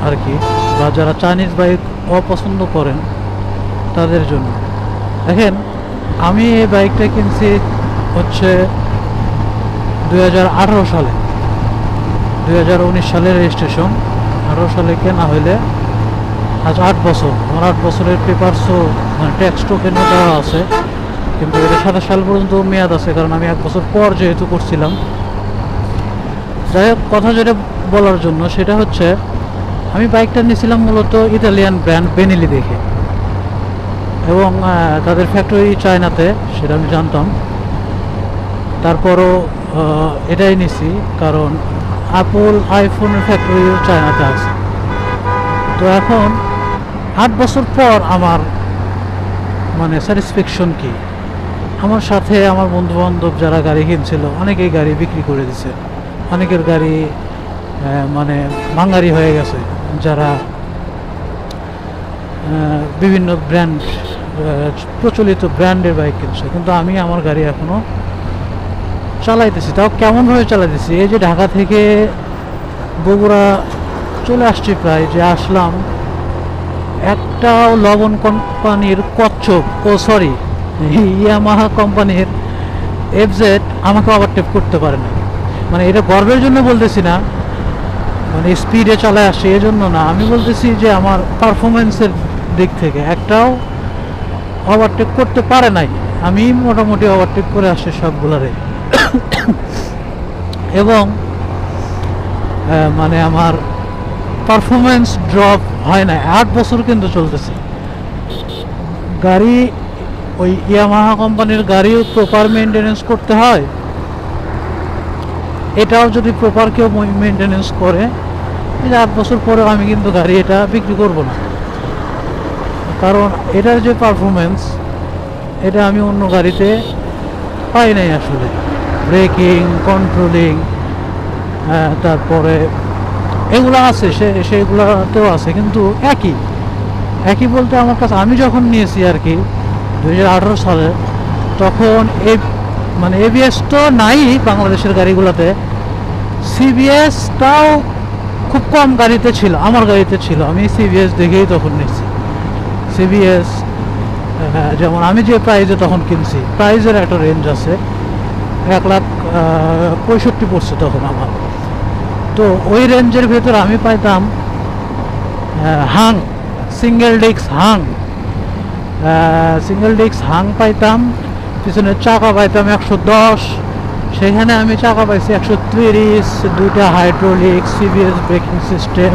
আর কি, বা যারা চাইনিজ বাইক অপছন্দ করেন তাদের জন্য। দেখেন, আমি এই বাইকটা কিনছি হচ্ছে 2018 সালে, 2019 সালের রেজিস্ট্রেশন, 18 সালে কেনা হইলে আজ 8 বছর। আমার 8 বছরের পেপারসও মানে ট্যাক্স টোকেনও দেওয়া আছে, কিন্তু এটা 27 সাল পর্যন্ত মেয়াদ আছে, কারণ আমি 1 বছর পর যেহেতু করছিলাম। যাই হোক, কথা যেটা বলার জন্য সেটা হচ্ছে, আমি বাইকটা নিয়েছিলাম মূলত ইতালিয়ান ব্র্যান্ড বেনেলি দেখে, এবং তাদের ফ্যাক্টরি চায়নাতে, সেটা আমি জানতাম। তারপরও এটাই নিছি, কারণ অ্যাপল আইফোনের ফ্যাক্টরিও চায়নাতে আছে। তো এখন 8 বছর পর আমার মানে স্যাটিসফ্যাকশন কি, আমার সাথে আমার বন্ধু বান্ধব যারা গাড়ি কিনছিল অনেকেই গাড়ি বিক্রি করে দিছে, অনেকের গাড়ি মানে ভাঙারি হয়ে গেছে, যারা বিভিন্ন ব্র্যান্ড প্রচলিত ব্র্যান্ডের বাইক কিনছে। কিন্তু আমি আমার গাড়ি এখনও চালাইতেছি, তাও কেমনভাবে চালাইতেছি, এই যে ঢাকা থেকে বগুড়া চলে আসছি, প্রায় যে আসলাম, একটাও লবণ কোম্পানির কচ্ছপ, ইয়ামাহা কোম্পানির এফজেড আমাকে ওভারটেক করতে পারে না। মানে এটা গর্বের জন্য বলতেছি না, মানে স্পিডে চালায় আসছে এজন্য না, আমি বলতেছি যে আমার পারফরমেন্সের দিক থেকে একটাও ওভারটেক করতে পারে নাই। আমি মোটামুটি ওভারটেক করে আসছি সবগুলারে। এবং মানে আমার পারফরমেন্স ড্রপ হয় না। 8 বছর কিন্তু চলতেছে গাড়ি, ওই ইয়ামাহা কোম্পানির গাড়িও প্রপার মেনটেনেন্স করতে হয়, এটাও যদি প্রপার কেউ মেনটেনেন্স করে, 8 বছর পরেও আমি কিন্তু গাড়ি এটা বিক্রি করব না, কারণ এটার যে পারফরমেন্স এটা আমি অন্য গাড়িতে পাই নাই আসলে। ব্রেকিং, কন্ট্রোলিং, তারপরে এগুলো আছে, সেগুলোতেও আছে, কিন্তু একই বলতে আমার কাছে, আমি যখন নিয়েছি আর কি 2018 সালে, তখন মানে এবিএস তো নাই বাংলাদেশের গাড়িগুলোতে, সিবিএসটাও খুব কম গাড়িতে ছিল, আমার গাড়িতে ছিল, আমি সিবিএস দেখেই তখন নিয়েছি। সিবিএস যেমন আমি যে প্রাইজে তখন কিনছি, প্রাইজের একটা রেঞ্জ আছে, 1,65,000 পড়ছে তখন আমার। তো ওই রেঞ্জের ভেতর আমি পাইতাম হাং সিঙ্গেল ডিস্ক হাং পাইতাম, পিছনের চাকা পাইতাম 110, সেখানে আমি চাকা পাইছি 130, 2টা হাইড্রোলিক, সিবিএস ব্রেকিং সিস্টেম,